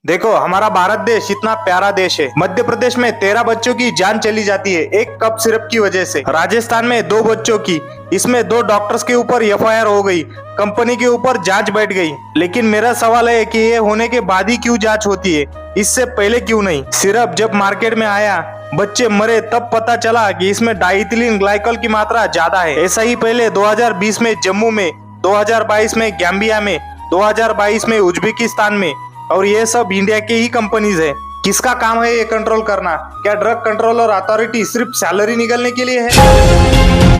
देखो, हमारा भारत देश इतना प्यारा देश है। मध्य प्रदेश में 13 बच्चों की जान चली जाती है एक कप सिरप की वजह से। राजस्थान में 2 बच्चों की, इसमें 2 डॉक्टर्स के ऊपर एफआईआर हो गई, कंपनी के ऊपर जांच बैठ गई। लेकिन मेरा सवाल है कि ये होने के बाद ही क्यों जांच होती है, इससे पहले क्यों नहीं? सिरप जब मार्केट में आया, बच्चे मरे, तब पता चला कि इसमें डाइथिलीन ग्लाइकॉल की मात्रा ज्यादा है। ऐसा ही पहले 2020 में जम्मू में, 2022 में गैम्बिया में, 2022 में उज्बेकिस्तान में, और ये सब इंडिया के ही कंपनीज है। किसका काम है ये कंट्रोल करना? क्या ड्रग कंट्रोलर अथॉरिटी सिर्फ सैलरी निकलने के लिए है?